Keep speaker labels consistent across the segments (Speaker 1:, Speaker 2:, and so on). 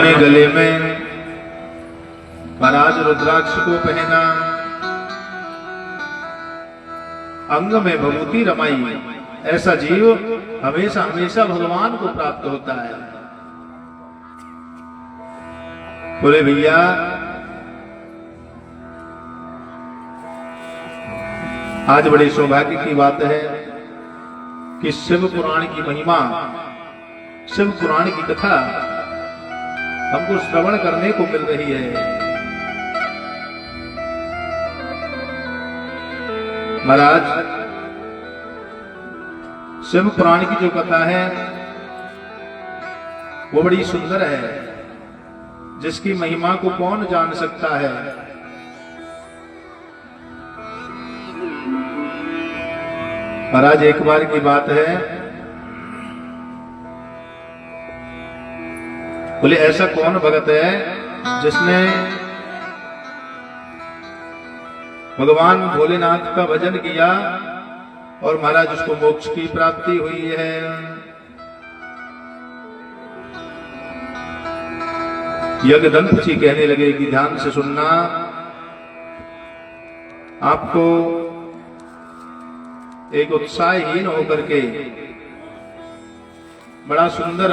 Speaker 1: जिन्होंने गले में पराज रुद्राक्ष को पहना, अंग में भभूति रमाई, ऐसा जीव हमेशा हमेशा भगवान को प्राप्त होता है। बोले भैया आज बड़े सौभाग्य की बात है कि शिव पुराण की महिमा, शिव पुराण की कथा हमको श्रवण करने को मिल रही है। महाराज शिव पुराण की जो कथा है वो बड़ी सुंदर है, जिसकी महिमा को कौन जान सकता है। महाराज एक बार की बात है, बोले ऐसा कौन भगत है जिसने भगवान भोलेनाथ का भजन किया और महाराज उसको मोक्ष की प्राप्ति हुई है। यज्ञदंत जी कहने लगे कि ध्यान से सुनना, आपको एक उत्साहहीन होकर के बड़ा सुंदर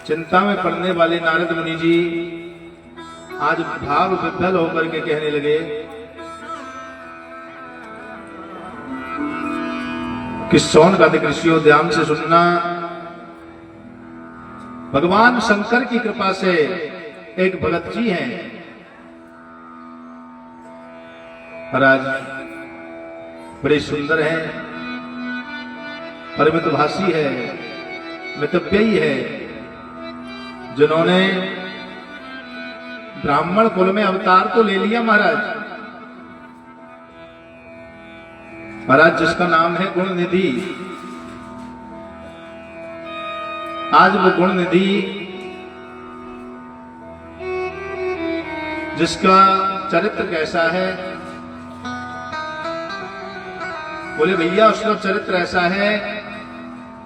Speaker 1: चिंता में पड़ने वाले नारद मुनि जी आज भाव विभल होकर के कहने लगे कि सोनकादिक ऋषियों ध्यान से सुनना, भगवान शंकर की कृपा से एक भगत जी हैं महाराज, बड़े सुंदर हैं, परमितभाषी है, मितव्ययी है, जिन्होंने ब्राह्मण कुल में अवतार तो ले लिया महाराज। महाराज जिसका नाम है गुण निधि, आज वो गुण निधि जिसका चरित्र कैसा है, बोले भैया उसका चरित्र ऐसा है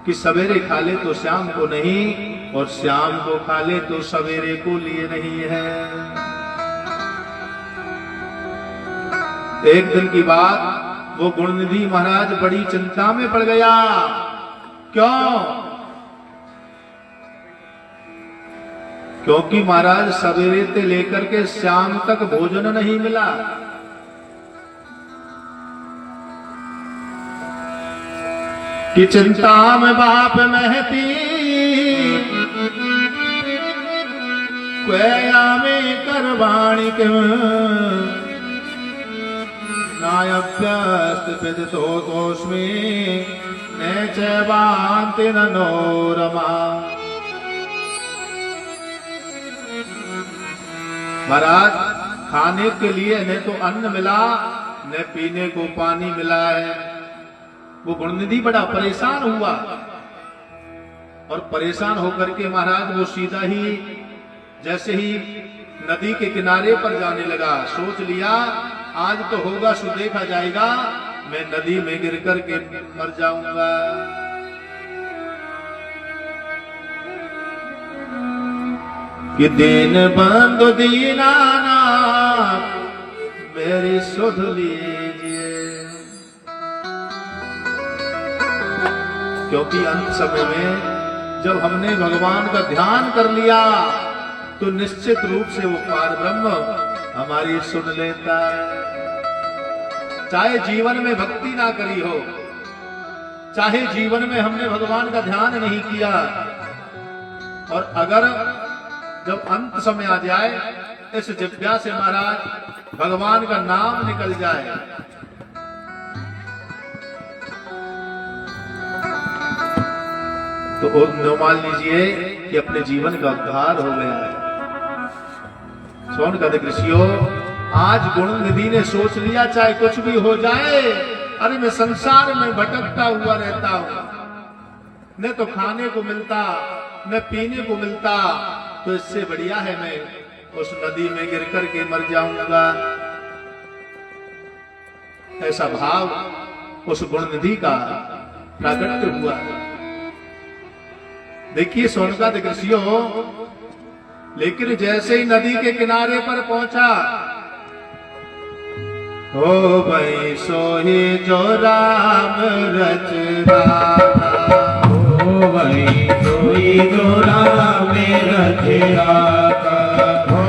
Speaker 1: कि सवेरे खा ले तो शाम को नहीं, और शाम को खा ले तो सवेरे को लिए नहीं है। एक दिन की बात, वो गुणनिधि महाराज बड़ी चिंता में पड़ गया। क्यों? क्योंकि महाराज सवेरे से लेकर के शाम तक भोजन नहीं मिला। कि चिंता में बाप महती, क्वया में करवाणी नायभ्यस्त पिदितो तोस्मि न चैवान्ति नोरमा। महाराज खाने के लिए न तो अन्न मिला, न पीने को पानी मिला है। वो गुणनिधि बड़ा परेशान हुआ, और परेशान होकर के महाराज वो सीधा ही जैसे ही नदी के किनारे पर जाने लगा, सोच लिया आज तो होगा सो देखा जाएगा, मैं नदी में गिर कर के मर जाऊंगा। कि दीन बंधु दीनानाथ मेरी सुध लीजिए, क्योंकि अंत समय में जब हमने भगवान का ध्यान कर लिया तो निश्चित रूप से वो पार ब्रह्म हमारी सुन लेता है। चाहे जीवन में भक्ति ना करी हो, चाहे जीवन में हमने भगवान का ध्यान नहीं किया, और अगर जब अंत समय आ जाए, इस जिह्वा से महाराज भगवान का नाम निकल जाए, तो मान लीजिए कि अपने जीवन का उद्धार हो गया है। सोनकादिक ऋषियों, आज गुणनिधि ने सोच लिया चाहे कुछ भी हो जाए, अरे मैं संसार में भटकता हुआ रहता हूं, न तो खाने को मिलता न पीने को मिलता, तो इससे बढ़िया है मैं उस नदी में गिर करके मर जाऊंगा। ऐसा भाव उस गुणनिधि का प्राकट्य हुआ। देखिए सोनकादिक ऋषियों, लेकिन जैसे ही नदी के किनारे पर पहुंचा, हो भाई सोही जो राम रच राधा,
Speaker 2: हो भाई सोई जो राम रच राधा,
Speaker 1: हो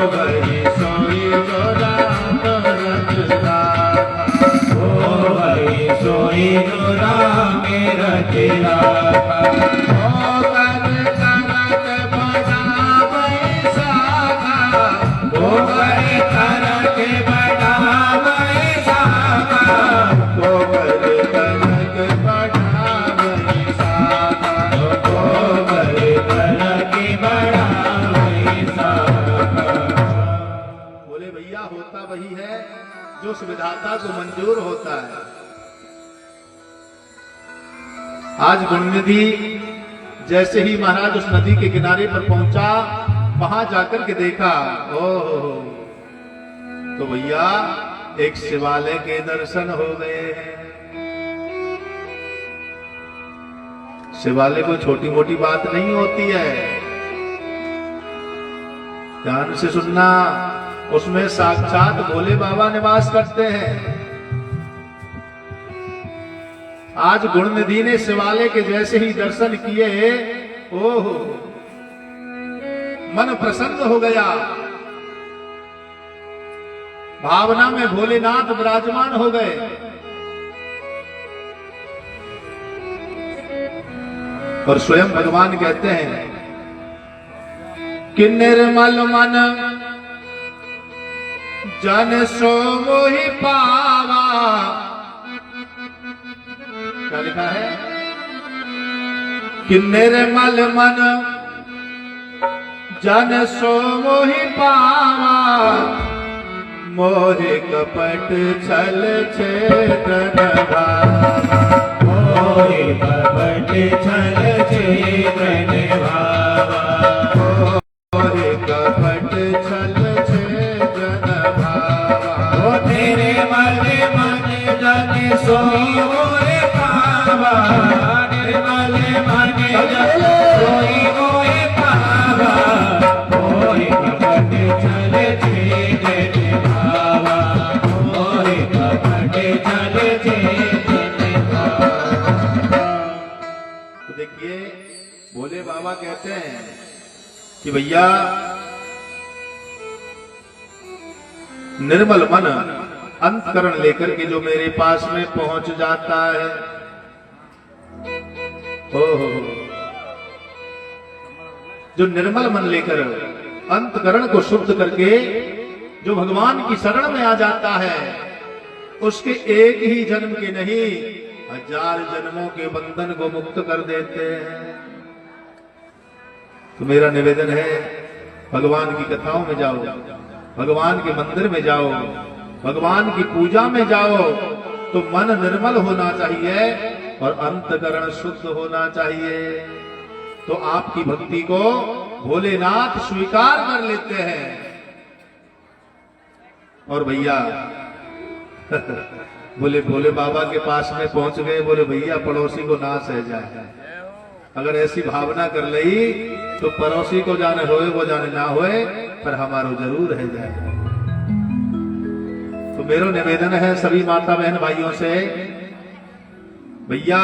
Speaker 1: भाई सोही जो राम रच राधा,
Speaker 2: हो भाई सोई जो राम रच राधा।
Speaker 1: हो कर करत बड़ा बैसाखा,
Speaker 2: हो कर करत बड़ा बैसाखा,
Speaker 1: हो कर करत बड़ा बैसाखा,
Speaker 2: हो कर करत बड़ा बैसाखा।
Speaker 1: बोले भैया होता वही है जो उस विधाता को मंजूर होता है। आज गुणनिधि जैसे ही महाराज उस नदी के किनारे पर पहुंचा, वहां जाकर के देखा, ओह तो भैया एक शिवालय के दर्शन हो गए हैं। शिवालय कोई छोटी मोटी बात नहीं होती है, ध्यान से सुनना, उसमें साक्षात भोले बाबा निवास करते हैं। आज गुणनिधि ने शिवालय के जैसे ही दर्शन किए, ओह मन प्रसन्न हो गया, भावना में भोलेनाथ विराजमान हो गए। और स्वयं भगवान कहते हैं कि निर्मल मन जन सो मोहि पावा, क्या लिखा है कि निर्मल मन जन सो मोहि पावा, मोहि कपट छल छेदन भावा,
Speaker 2: मोहि कपट छल छेदन भावा,
Speaker 1: मोहि कपट छल छेदन भावा,
Speaker 2: ओ तेरे मन मन जन सोई मोहि पावा, निर्मल मन जन सोई मोहि पावा, मोहि कपट छल छेदन भावा, मोहि कपट छल छेदन भावा।
Speaker 1: तो देखिए भोले बाबा कहते हैं कि भैया निर्मल मन अंतकरण लेकर के जो मेरे पास में पहुंच जाता है, ओहो जो निर्मल मन लेकर अंतकरण को शुद्ध करके जो भगवान की शरण में आ जाता है, उसके एक ही जन्म के नहीं 1000 जन्मों के बंधन को मुक्त कर देते हैं। तो मेरा निवेदन है, भगवान की कथाओं में जाओ, भगवान के मंदिर में जाओ, भगवान की पूजा में जाओ, तो मन निर्मल होना चाहिए और अंतकरण शुद्ध होना चाहिए। तो आपकी भक्ति को भोलेनाथ स्वीकार कर लेते हैं। और भैया बोले भोले बाबा के पास में पहुंच गए, बोले भैया पड़ोसी को ना सह जाए। अगर ऐसी भावना कर ली तो पड़ोसी को जाने होए वो जाने ना होए, पर हमारो जरूर रह जाए। तो मेरा निवेदन है सभी माता बहन भाइयों से, भैया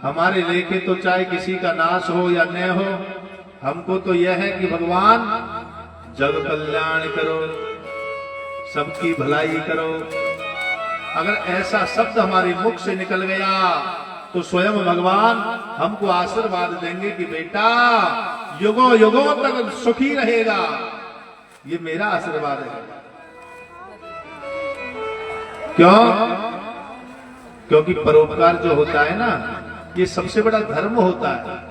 Speaker 1: हमारे लेके तो चाहे किसी का नाश हो या न हो, हमको तो यह है कि भगवान जग कल्याण करो, सबकी भलाई करो। अगर ऐसा शब्द हमारे मुख से निकल गया तो स्वयं भगवान हमको आशीर्वाद देंगे कि बेटा युगों युगों तक सुखी रहेगा। ये मेरा आशीर्वाद है। क्यों? क्योंकि परोपकार जो होता है ना, ये सबसे बड़ा धर्म होता है।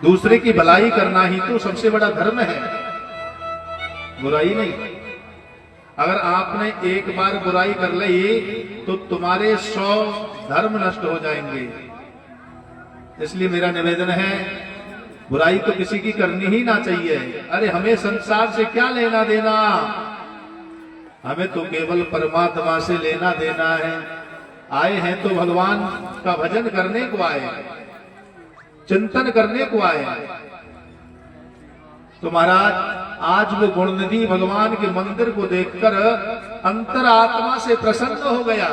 Speaker 1: दूसरे की भलाई करना ही तो सबसे बड़ा धर्म है, बुराई नहीं। अगर आपने एक बार बुराई कर ली तो तुम्हारे 100 धर्म नष्ट हो जाएंगे। इसलिए मेरा निवेदन है, बुराई तो किसी की करनी ही ना चाहिए। अरे हमें संसार से क्या लेना देना, हमें तो केवल परमात्मा से लेना देना है। आए हैं तो भगवान का भजन करने को आए, चिंतन करने को आए। तो महाराज आज वो गुणनिधि भगवान के मंदिर को देखकर अंतरात्मा से प्रसन्न हो गया।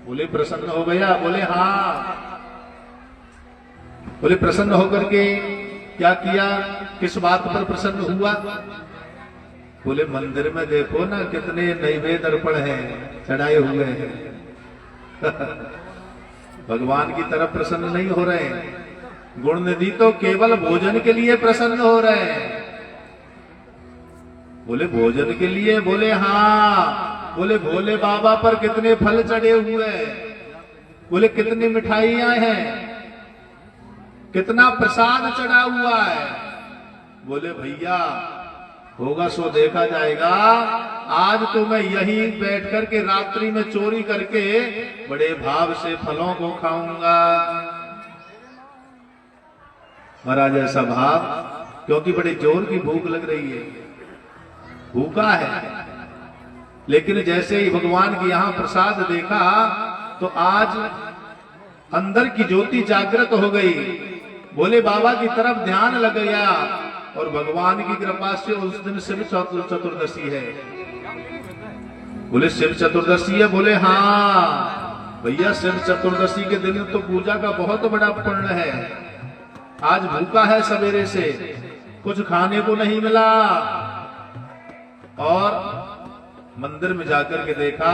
Speaker 1: बोले प्रसन्न हो गया? बोले हाँ। बोले प्रसन्न होकर के क्या किया, किस बात पर प्रसन्न हुआ? बोले मंदिर में देखो ना कितने नैवेद्य अर्पण हैं, चढ़ाए हुए हैं। भगवान की तरफ प्रसन्न नहीं हो रहे हैं। गुणनिधि तो केवल भोजन के लिए प्रसन्न हो रहे हैं। बोले भोजन के लिए? बोले हाँ। बोले भोले बाबा पर कितने फल चढ़े हुए हैं, बोले कितनी मिठाइयां हैं, कितना प्रसाद चढ़ा हुआ है। बोले भैया होगा सो देखा जाएगा, आज तो मैं यही बैठ करके रात्रि में चोरी करके बड़े भाव से फलों को खाऊंगा। महाराज ऐसा भाव, क्योंकि बड़े जोर की भूख लग रही है, भूखा है। लेकिन जैसे ही भगवान के यहां प्रसाद देखा तो आज अंदर की ज्योति जागृत हो गई। भोले बाबा की तरफ ध्यान लग गया और भगवान की कृपा से उस दिन शिव चतुर्दशी है। बोले शिव चतुर्दशी है? बोले हाँ भैया, शिव चतुर्दशी के दिन तो पूजा का बहुत बड़ा पुण्य है। आज भूखा है, सवेरे से कुछ खाने को नहीं मिला। और मंदिर में जाकर के देखा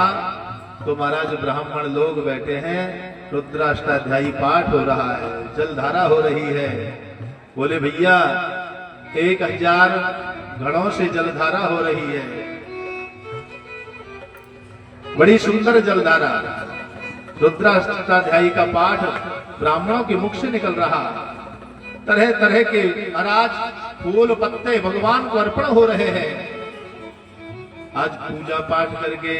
Speaker 1: तो महाराज ब्राह्मण लोग बैठे हैं, रुद्राष्टाध्यायी पाठ हो रहा है, जलधारा हो रही है। बोले भैया 1000 घड़ों से जलधारा हो रही है, बड़ी सुंदर जलधारा। रुद्राष्टाध्यायी का पाठ ब्राह्मणों के मुख से निकल रहा। तरह तरह के महाराज फूल पत्ते भगवान को अर्पण हो रहे हैं। आज पूजा पाठ करके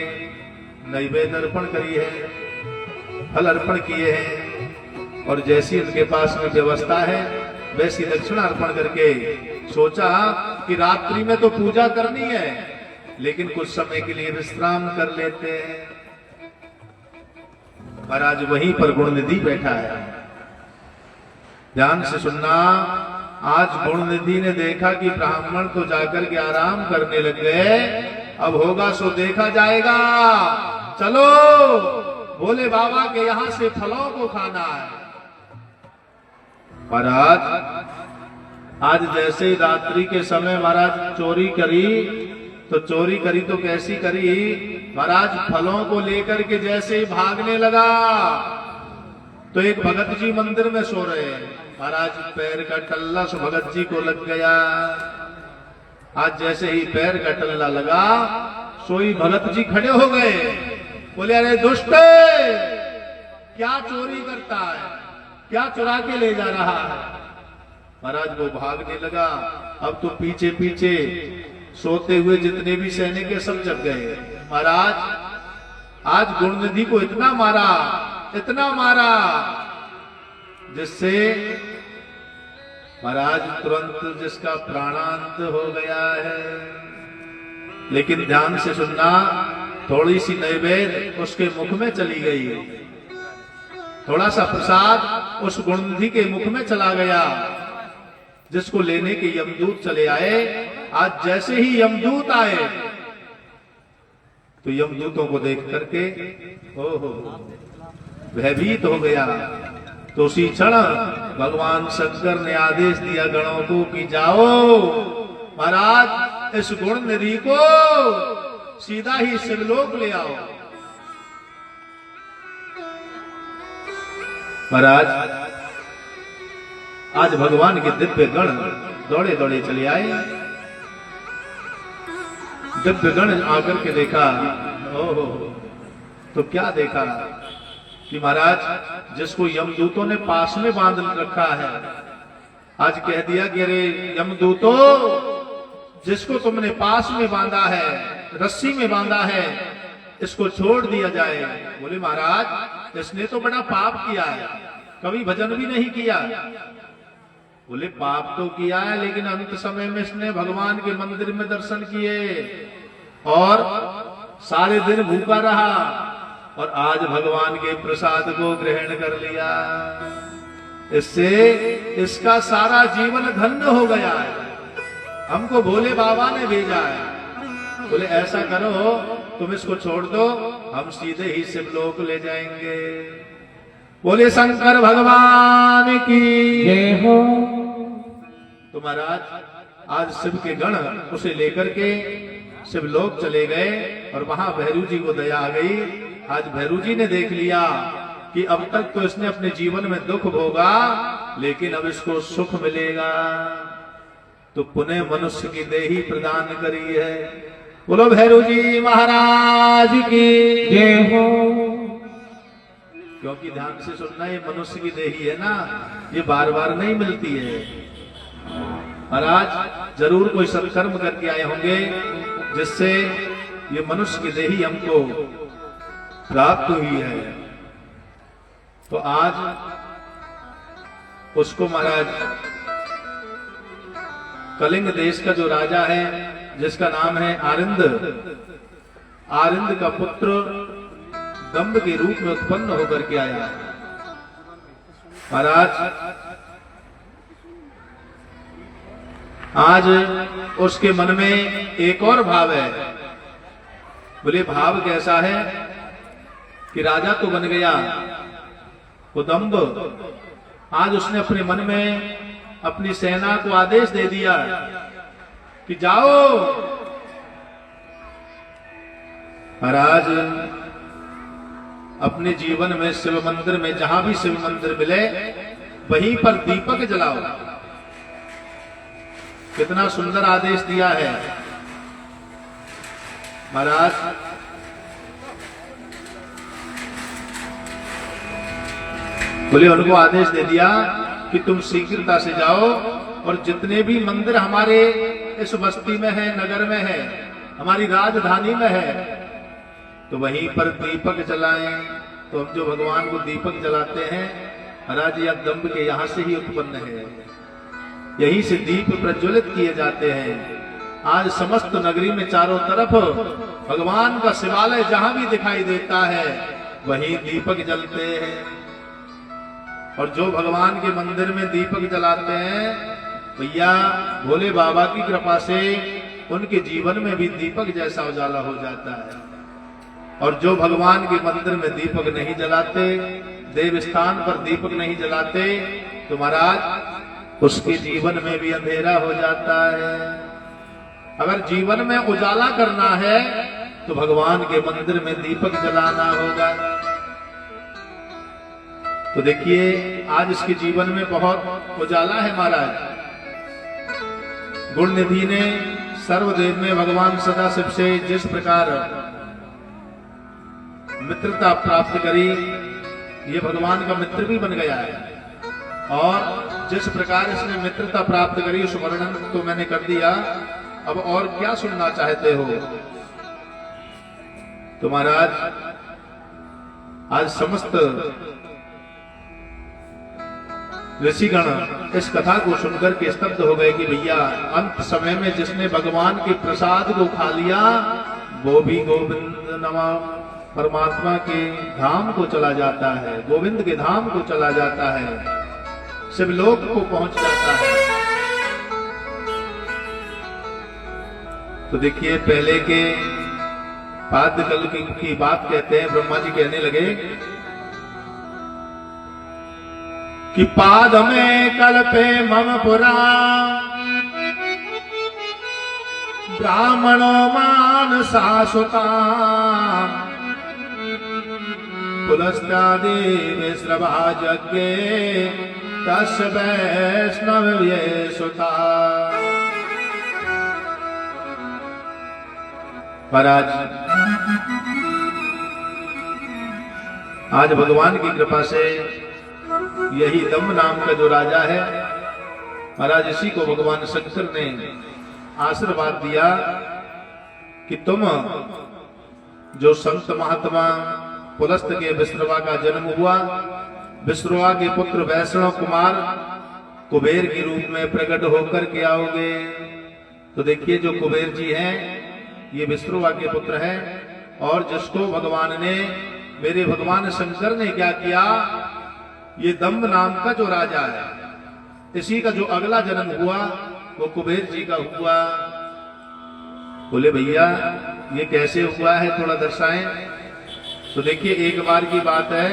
Speaker 1: नैवेद्य अर्पण करी है, फल अर्पण किए हैं, और जैसी उनके पास में व्यवस्था है वैसी दक्षिणा अर्पण करके सोचा कि रात्रि में तो पूजा करनी है, लेकिन कुछ समय के लिए विश्राम कर लेते हैं। महाराज वहीं पर गुणनिधि बैठा है, ध्यान से सुनना। आज गुणनिधि ने देखा कि ब्राह्मण तो जाकर के आराम करने लग गए, अब होगा सो देखा जाएगा। चलो भोले बाबा के यहां से फलों को खाना है। महाराज आज जैसे रात्रि के समय महाराज चोरी करी तो कैसी करी? महाराज फलों को लेकर के जैसे ही भागने लगा तो एक भगत जी मंदिर में सो रहे हैं। महाराज पैर का टल्ला सो भगत जी को लग गया। आज जैसे ही पैर का टल्ला लगा सोई भगत जी खड़े हो गए। बोले अरे दुष्ट, क्या चोरी करता है, क्या चुरा के ले जा रहा है? महाराज वो भागने लगा। अब तो पीछे पीछे सोते हुए जितने भी सैनिक है सब जग गए। महाराज आज गुणनिधि को इतना मारा जिससे महाराज तुरंत जिसका प्राणांत हो गया है। लेकिन ध्यान से सुनना, थोड़ी सी नैवेद्य उसके मुख में चली गई, थोड़ा सा प्रसाद उस गुणनिधि के मुख में चला गया, जिसको लेने के यमदूत चले आए। आज जैसे ही यमदूत आए तो यमदूतों को देख करके ओहो भयभीत हो गया। तो उसी क्षण भगवान शंकर ने आदेश दिया गणों को कि जाओ महाराज इस गुणनिधि को सीधा ही शिवलोक ले आओ। महाराज आज भगवान के दिव्य गण दौड़े दौड़े चले आए। दिव्य गण आकर के देखा, ओहो तो क्या देखा कि महाराज जिसको यमदूतों ने पास में बांध रखा है, आज कह दिया कि अरे यमदूतों, जिसको तुमने पास में बांधा है, रस्सी में बांधा है, इसको छोड़ दिया जाए। बोले महाराज इसने तो बड़ा पाप किया है, कभी भजन भी नहीं किया। बोले पाप तो किया है, लेकिन अंत समय में इसने भगवान के मंदिर में दर्शन किए और सारे दिन भूखा रहा और आज भगवान के प्रसाद को ग्रहण कर लिया। इससे इसका सारा जीवन धन्य हो गया है। हमको भोले बाबा ने भेजा है, बोले ऐसा करो तुम इसको छोड़ दो, हम सीधे ही शिवलोक ले जाएंगे। बोले शंकर भगवान की
Speaker 2: जय हो।
Speaker 1: तो महाराज आज शिव के गण उसे लेकर के शिवलोक चले गए और वहां भैरू जी को दया आ गई। आज भैरू जी ने देख लिया कि अब तक तो इसने अपने जीवन में दुख भोगा, लेकिन अब इसको सुख मिलेगा, तो पुनः मनुष्य की देही प्रदान करी है। बोलो भैरू जी महाराज की
Speaker 2: जय हो।
Speaker 1: क्योंकि ध्यान से सुनना, ये मनुष्य की देही है ना, ये बार बार नहीं मिलती है। महाराज जरूर कोई सत्कर्म करके आए होंगे जिससे ये मनुष्य की देही हमको प्राप्त हुई है। तो आज उसको महाराज कलिंग देश का जो राजा है, जिसका नाम है आरिंद, आरिंद का पुत्र दंभ के रूप में उत्पन्न होकर के आया। महाराज आज उसके मन में एक और भाव है। बोले भाव कैसा है कि राजा तो बन गया वो दंभ, आज उसने अपने मन में अपनी सेना को आदेश दे दिया कि जाओ। महाराज अपने जीवन में शिव मंदिर में जहां भी शिव मंदिर मिले वहीं पर दीपक जलाओ। कितना सुंदर आदेश दिया है महाराज। बोले उनको आदेश दे दिया कि तुम शीघ्रता से जाओ और जितने भी मंदिर हमारे इस बस्ती में है, नगर में है, हमारी राजधानी में है, तो वहीं पर दीपक जलाएं। तो हम जो भगवान को दीपक जलाते हैं महाराज, यह दंभ के यहां से ही उत्पन्न है, यहीं से दीप प्रज्वलित किए जाते हैं। आज समस्त नगरी में चारों तरफ भगवान का शिवालय जहां भी दिखाई देता है वहीं दीपक जलते हैं। और जो भगवान के मंदिर में दीपक जलाते हैं भैया, भोले बाबा की कृपा से उनके जीवन में भी दीपक जैसा उजाला हो जाता है। और जो भगवान के मंदिर में दीपक नहीं जलाते, देव स्थान पर दीपक नहीं जलाते, तो महाराज उसके जीवन में भी अंधेरा हो जाता है। अगर जीवन में उजाला करना है तो भगवान के मंदिर में दीपक जलाना होगा। तो देखिए आज इसके जीवन में बहुत उजाला है महाराज। गुण निधि ने सर्वदेव में भगवान सदाशिव से जिस प्रकार मित्रता प्राप्त करी, ये भगवान का मित्र भी बन गया है। और जिस प्रकार इसने मित्रता प्राप्त करी उस वर्णन तो मैंने कर दिया। अब और क्या सुनना चाहते हो? तो महाराज आज समस्त ऋषिगण इस कथा को सुनकर के स्तब्ध हो गए कि भैया अंत समय में जिसने भगवान के प्रसाद को खा लिया वो भी गोविंद नमा परमात्मा के धाम को चला जाता है, गोविंद के धाम को चला जाता है, शिवलोक को पहुंच जाता है। तो देखिए पहले के पाद्य कल की बात कहते हैं, ब्रह्मा जी कहने लगे कि पाद में कल्पे मम पुरा ब्राह्मणो मान सासुता पुलस्तादि विश्रवा यज्ञे तस् वैष्णव ये सुता। महाराज आज भगवान की कृपा से यही दंभ नाम का जो राजा है महाराज, इसी को भगवान शंकर ने आशीर्वाद दिया कि तुम जो संत महात्मा पुलस्त के विश्रवा का जन्म हुआ, विश्रवा के पुत्र वैष्णव कुमार कुबेर के रूप में प्रकट होकर के आओगे। तो देखिए जो कुबेर जी हैं ये विश्रवा के पुत्र हैं, और जिसको भगवान ने, मेरे भगवान शंकर ने क्या किया ये दम्भ नाम का जो राजा है, इसी का जो अगला जन्म हुआ वो कुबेर जी का हुआ। बोले भैया ये कैसे हुआ है, थोड़ा दर्शाएं। तो देखिए एक बार की बात है,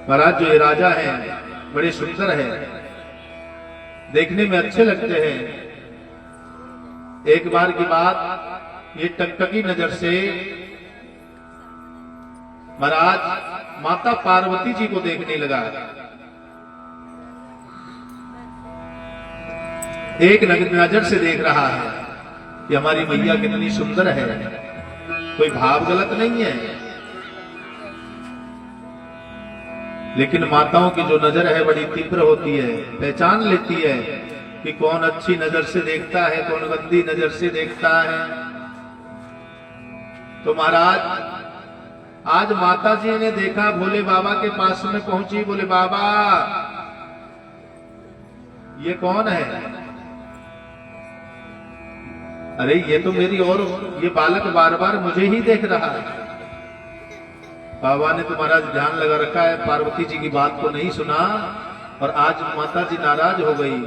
Speaker 1: महाराज जो ये राजा है बड़े सुंदर है, देखने में अच्छे लगते हैं। एक बार की बात, ये टकटकी नजर से महाराज माता पार्वती जी को देखने लगा। एक नजर से देख रहा है कि हमारी मैया कितनी सुंदर है, कोई भाव गलत नहीं है। लेकिन माताओं की जो नजर है बड़ी तीव्र होती है, पहचान लेती है कि कौन अच्छी नजर से देखता है, कौन गंदी नजर से देखता है। तो महाराज आज माता जी ने देखा, भोले बाबा के पास में पहुंची, बोले बाबा ये कौन है? अरे ये तो मेरी और ये बालक बार बार मुझे ही देख रहा है। बाबा ने तो महाराज ध्यान लगा रखा है, पार्वती जी की बात को नहीं सुना और आज माता जी नाराज हो गई।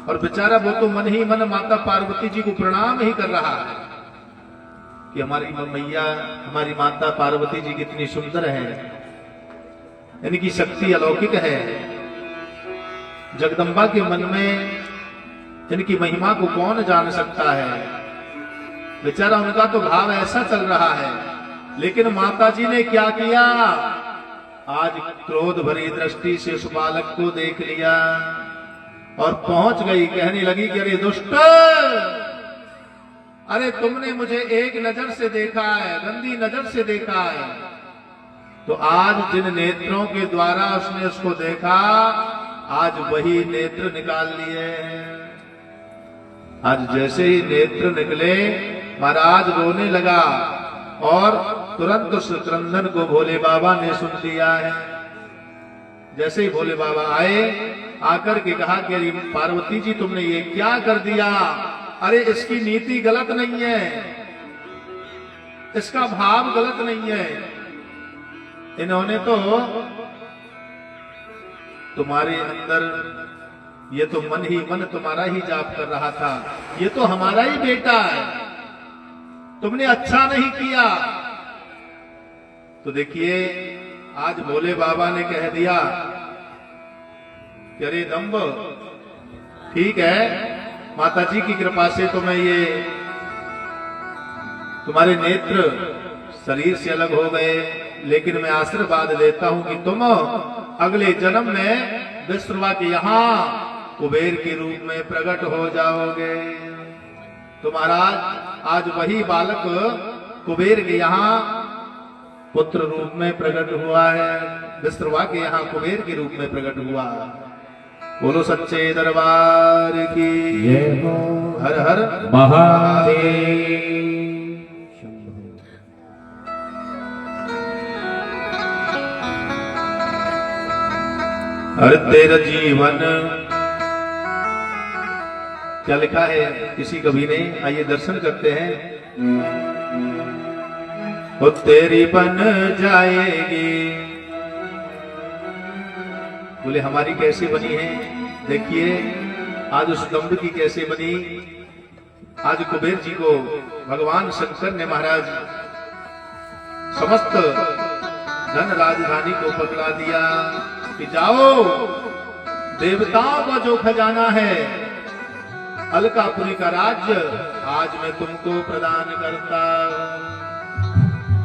Speaker 1: और बेचारा वो तो मन ही मन माता पार्वती जी को प्रणाम ही कर रहा है कि हमारी मैया, हमारी माता पार्वती जी कितनी सुंदर है, इनकी शक्ति अलौकिक है। जगदम्बा के मन में इनकी महिमा को कौन जान सकता है। बेचारा उनका तो भाव ऐसा चल रहा है। लेकिन माता जी ने क्या किया, आज क्रोध भरी दृष्टि से उस बालक को देख लिया और पहुंच गई, कहने लगी कि अरे दुष्ट, अरे तुमने मुझे एक नजर से देखा है, गंदी नजर से देखा है। तो आज जिन नेत्रों के द्वारा उसने उसको देखा, आज वही नेत्र निकाल लिए हैं। आज जैसे ही नेत्र निकले, महाराज रोने लगा और तुरंत उस क्रंदन को भोले बाबा ने सुन लिया है। जैसे ही भोले बाबा आए, आकर के कहा कि अरे पार्वती जी तुमने ये क्या कर दिया? अरे इसकी नीति गलत नहीं है, इसका भाव गलत नहीं है। इन्होंने तो तुम्हारे अंदर, ये तो मन ही मन तुम्हारा ही जाप कर रहा था, ये तो हमारा ही बेटा है, तुमने अच्छा नहीं किया। तो देखिए आज भोले बाबा ने कह दिया कि अरे दम्भ, ठीक है माता जी की कृपा से तो मैं ये तुम्हारे नेत्र शरीर से अलग हो गए, लेकिन मैं आशीर्वाद देता हूं कि तुम अगले जन्म में विश्रवा के यहां कुबेर के रूप में प्रकट हो जाओगे। तो महाराज आज वही बालक कुबेर के यहाँ पुत्र रूप में प्रकट हुआ है, विश्रवा के यहाँ कुबेर के रूप में प्रकट हुआ। बोलो सच्चे दरबार की जय हो। हर हर
Speaker 2: महादेव।
Speaker 1: हर तेरा जीवन, क्या लिखा है किसी कवि ने, आइए दर्शन करते हैं। वो तेरी बन जाएगी, बोले हमारी कैसे बनी है? देखिए आज उस दम्भ की कैसे बनी। आज कुबेर जी को भगवान शंकर ने महाराज समस्त धन राजधानी को पकड़ा दिया कि जाओ देवताओं का जो खजाना है, अलकापुरी का राज्य आज मैं तुमको प्रदान करता।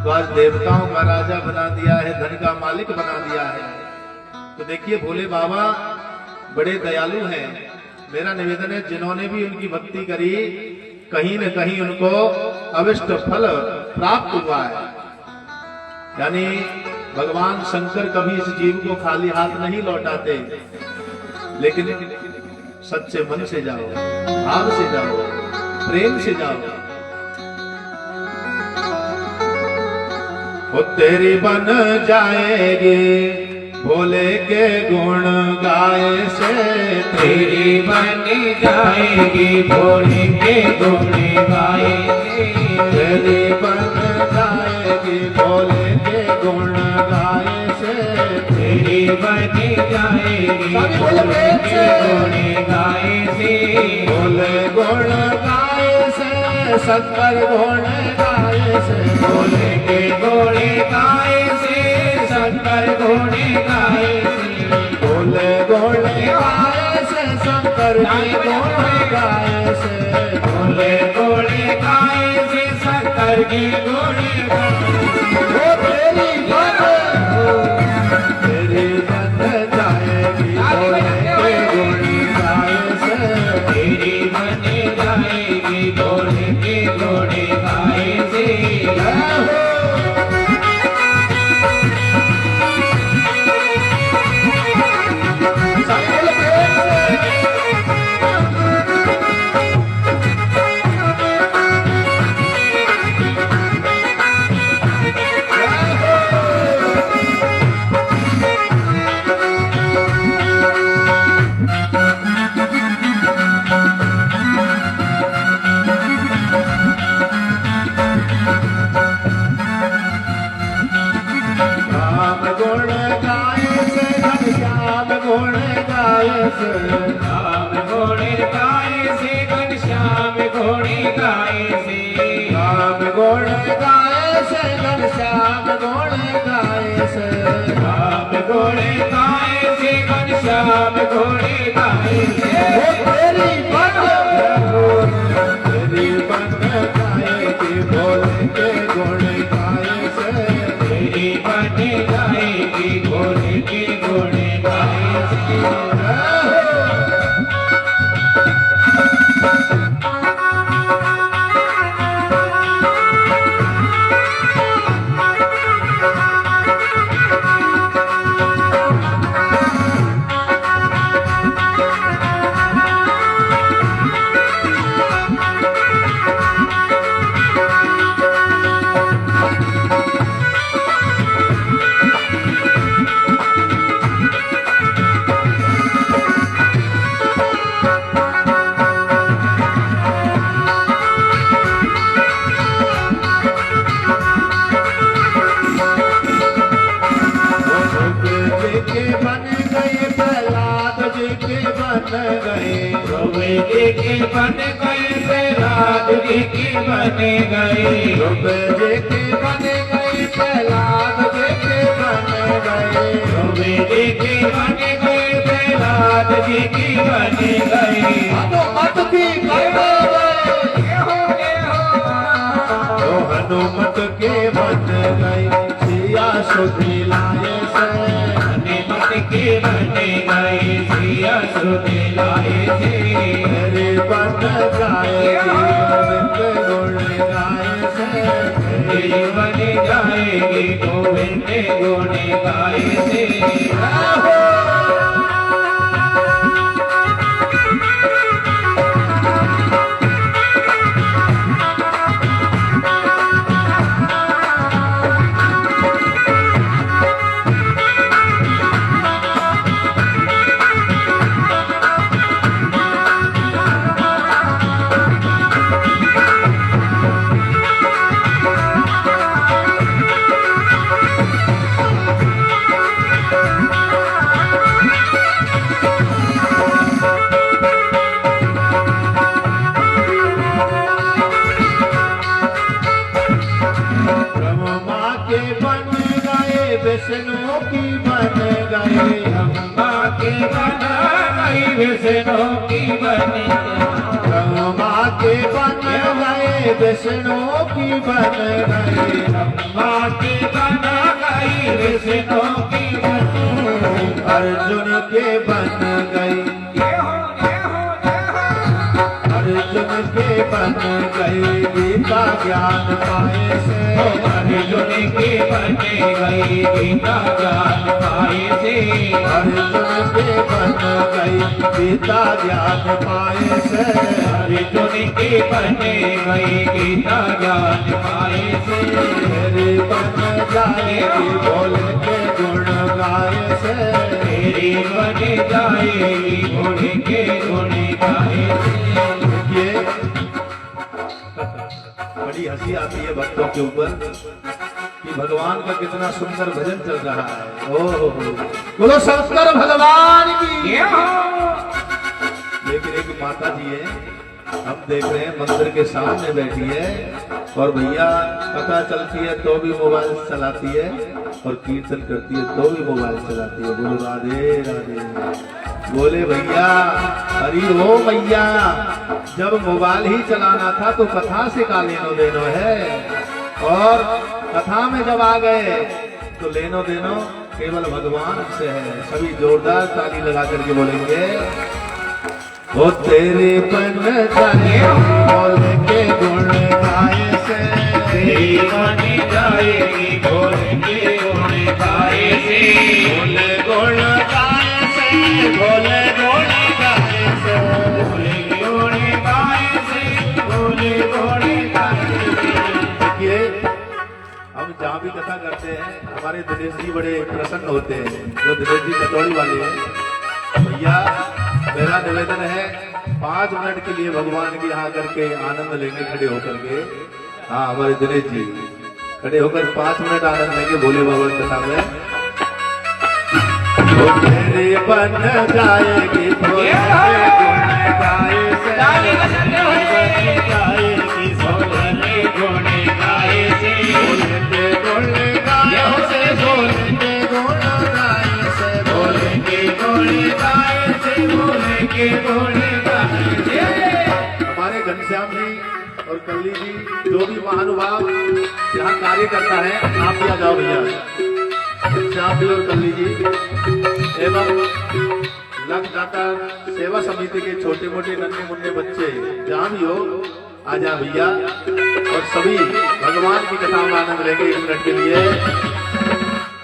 Speaker 1: तो आज देवताओं का राजा बना दिया है, धन का मालिक बना दिया है। तो देखिए भोले बाबा बड़े दयालु हैं। मेरा निवेदन है जिन्होंने भी उनकी भक्ति करी, कहीं न कहीं उनको अविष्ट फल प्राप्त हुआ है। यानी भगवान शंकर कभी इस जीव को खाली हाथ नहीं लौटाते, लेकिन सच्चे मन से जाओ, भाव से जाओ, प्रेम से जाओ। वो तेरी बन जाएगी भोले के गुण गाए से,
Speaker 2: तेरी बन जाएगी भोले के गुण गाए,
Speaker 1: तेरी बन जाएगी भोले के गुण गाए
Speaker 2: बन जाएगी भोले के गुण गाए से
Speaker 1: बोले गुण गाए से शंकर गुण गाए से
Speaker 2: भोले के गुण गाए से शंकर गुण गाए से
Speaker 1: बोले गुण गाए से शंकर जी गुण गाए से
Speaker 2: भोले गुण गाए से शंकर की गुण गाए
Speaker 1: वो तेरी बन जाएगी भोले के गुण गाए से
Speaker 2: तेरी बन जाएगी भोले के गुण गाए से
Speaker 1: राम गुण गाए से घनश्याम गुण गाए से
Speaker 2: राम गुण गाए से घनश्याम गुण गाए से
Speaker 1: राम गुण गाए से घनश्याम गुण गाए से
Speaker 2: राम गुण गाए से घनश्याम गुण गाए से
Speaker 1: वो तेरी बन जाएगी भोले के गुण गाए से
Speaker 2: तेरी बन जाएगी भोले के गुण गाए से
Speaker 1: ध्रुव जी के बन गए प्रहलाद जी के बन गए
Speaker 2: ध्रुव जी के बन गए प्रहलाद जी के बन गए
Speaker 1: ध्रुव जी के बन गए
Speaker 2: प्रहलाद जी के बन गए
Speaker 1: हनुमत भी बन गए हनुमत के बन गए सिया सुधी लाए से
Speaker 2: हनुमत के बन गए सिया सुधी लाए थे
Speaker 1: मेरे बन जाएगी गोविंद गुण गाए से
Speaker 2: तेरी बन जाएगी गोविंद गुण गाए थे
Speaker 1: ब्रह्मा के बन गए विष्णु की बन गए
Speaker 2: ब्रह्मा के बन गए विष्णु की बन
Speaker 1: ब्रह्मा के बन गए विष्णु की बन गए
Speaker 2: ब्रह्मा के बन गए विष्णु की बन
Speaker 1: अर्जुन के बन गए अर्जुन के बन गए गीता ज्ञान पाए से
Speaker 2: अर्जुन के बन गए गीता ज्ञान पाए से
Speaker 1: अर्जुन के बन गए गीता ज्ञान पाए से
Speaker 2: अर्जुन के बन गए गीता ज्ञान पाए से
Speaker 1: मेरी बन जाएगी भोले के गुण गाए से
Speaker 2: तेरी बन जाएगी भोले के गुण गाए से
Speaker 1: ये बड़ी हंसी आती है भक्तों के ऊपर कि भगवान का कितना सुंदर भजन चल रहा है। ओहो, बोलो शंकर भगवान की।
Speaker 2: ये हो
Speaker 1: लेकिन एक माता जी है, हम देख रहे हैं मंदिर के सामने बैठी है और भैया पता चलती है तो भी मोबाइल चलाती है और कीर्तन करती है तो भी मोबाइल चलाती है। बोलो राधे राधे। बोले भैया हरि हो भैया, जब मोबाइल ही चलाना था तो कथा से का लेनो देनो है, और कथा में जब आ गए तो लेनो देनो केवल भगवान से है। सभी जोरदार ताली लगा करके बोलेंगे, ओ तेरे पन जाए बोल के गुण गाए से,
Speaker 2: तेरी बनी जाएगी बोल के गुण गाए से,
Speaker 1: बोले गुण गाए से, बोले गुण गाए से,
Speaker 2: बोले गुण गाए से, बोले गुण गाए से।
Speaker 1: देखिए हम जहाँ भी कथा करते हैं हमारे दिनेश जी बड़े प्रसन्न होते हैं, जो दिनेश जी कचौड़ी वाले हैं। भैया मेरा निवेदन है 5 मिनट के लिए भगवान के यहाँ करके आनंद लेंगे खड़े होकर के। हाँ हमारे दिनेश जी खड़े होकर 5 मिनट आनंद लेंगे भोले बाबा के सामने। तो तेरे बन जाएगी भोले गुण गाए से,
Speaker 2: ताली बजाते हुए
Speaker 1: जाएगी
Speaker 2: बोले गुण गाए से,
Speaker 1: भोले के गुण गाए से, भोले के गुण गाए से,
Speaker 2: बोले के गुण गाए से, बोले के गुण गाए से।
Speaker 1: हमारे घनश्याम जी और कल्ली जी जो भी महानुभाव यहाँ कार्य करता है, आप भी आ जाओ भैया। घनश्याम जी और कल्ली जी एवं लगदाता सेवा समिति के छोटे मोटे नन्हे मुन्ने बच्चे जहाँ भी हो आ जा भैया, और सभी भगवान की कथा में आनंद लेंगे 1 मिनट के लिए।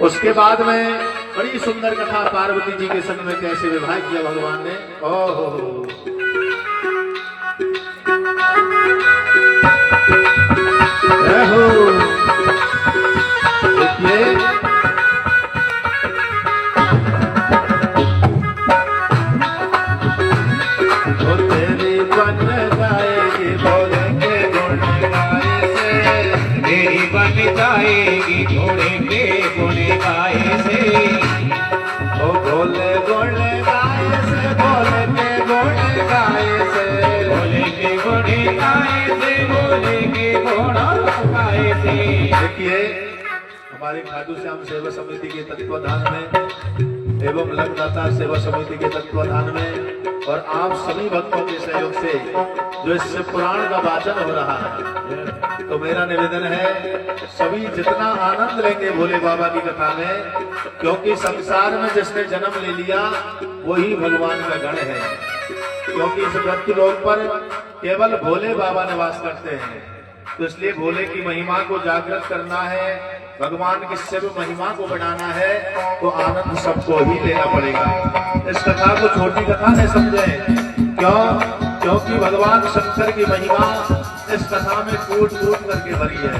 Speaker 1: उसके बाद में बड़ी सुंदर कथा पार्वती जी के संग में कैसे विवाह किया भगवान ने। ओहो देखिए तो तेरी बन जाएगी बोले के गुण गाए से,
Speaker 2: तेरी बन जाएगी घोड़े के गुण गाए से,
Speaker 1: ओ बोले गुण गाए से, बोले के गुण गाए से,
Speaker 2: बोले के गुण गाए से, बोले के गुण गाए से।
Speaker 1: देखिए हमारे खाटू श्याम सेवा समिति के तत्वाधान में एवं लगदाता सेवा समिति के तत्वाधान में और आप सभी भक्तों के सहयोग से जो इस पुराण का वाचन हो रहा है, तो मेरा निवेदन है सभी जितना आनंद लेंगे भोले बाबा की कथा में, क्योंकि संसार में जिसने जन्म ले लिया वही भगवान का गण है। क्योंकि इस मृत्यु लोक पर केवल भोले बाबा निवास करते हैं, तो इसलिए भोले की महिमा को जागृत करना है, भगवान की शिव महिमा को बढ़ाना है, तो आनंद सबको ही लेना पड़ेगा। इस कथा को छोटी कथा न समझें, क्यों? क्योंकि भगवान शंकर की महिमा इस कथा में कूट कूट करके भरी है।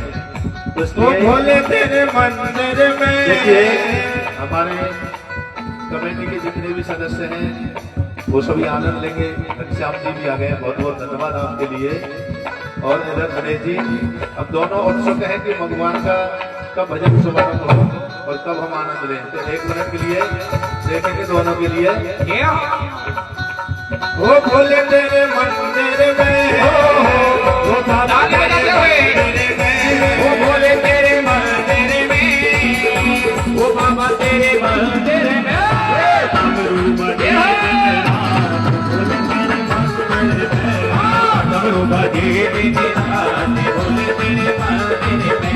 Speaker 1: तो इसलिए
Speaker 2: भोले तेरे मंदिर में
Speaker 1: देखिए हमारे कमेटी के जितने भी सदस्य हैं वो सभी आनंद लेंगे। घनश्याम जी भी आ गए, बहुत बहुत धन्यवाद आपके लिए। और इधर गणेश जी, अब दोनों उत्सुक हैं कि भगवान का कब भजन सुबह हो और कब हम आनंद लें। तो 1 मिनट के लिए देखेंगे दोनों के लिए।
Speaker 2: वो भोले तेरे मंदिर में वो ताली बजाते हुए, वो भोले तेरे मंदिर में, वो बाबा तेरे मंदिर में, डमरू बजे बिना भोले तेरे मंदिर में।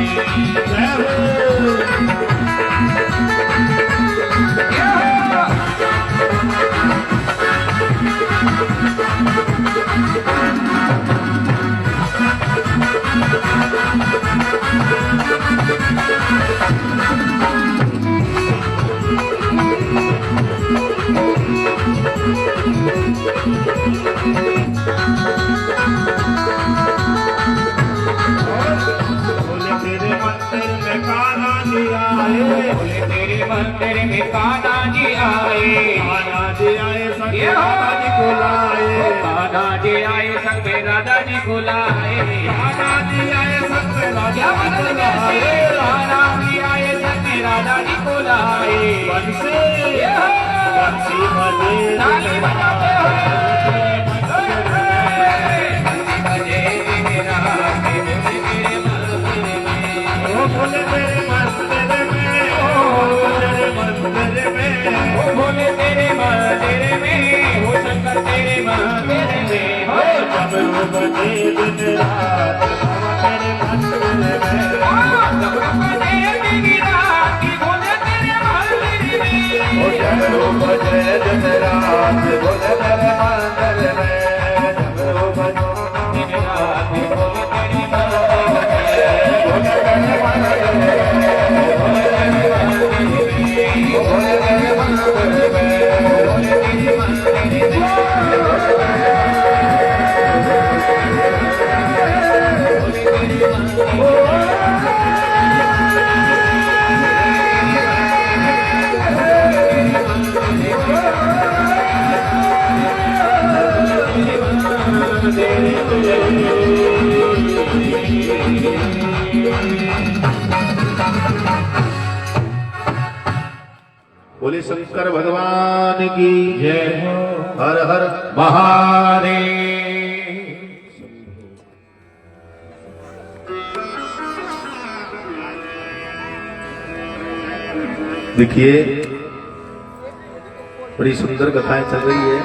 Speaker 2: भोले तेरे मंदिर में कान्हा जी आए,
Speaker 1: कान्हा जी आए संग में राधा जी को लाए,
Speaker 2: कान्हा जी आए संग में राधा जी को लाए,
Speaker 1: कान्हा जी आए संग में राधा जी को लाए,
Speaker 2: कान्हा जी राधा जी को लाए
Speaker 1: बंसी
Speaker 2: ये हो।
Speaker 1: बंसी बजे
Speaker 2: ताली बजाते हुए बजे मेरा
Speaker 1: बोले तेरे मंदिर में ओ तेरे मंदिर में
Speaker 2: ओ भोले तेरे मंदिर में हो शंकर तेरे मंदिर में हो
Speaker 1: जब वो बजे दिन रात तेरे मंदिर में
Speaker 2: जब बजे दिन रात भोले तेरे मंदिर में
Speaker 1: ओ जब वो बजे दिन रात बोले तेरे मंदिर में जब वो बजे
Speaker 2: दिन रात भोले तेरे
Speaker 1: बोले शंकर भगवान की
Speaker 2: जय हो
Speaker 1: हर हर
Speaker 2: महादेव।
Speaker 1: देखिए बड़ी सुंदर कथाएं चल रही है,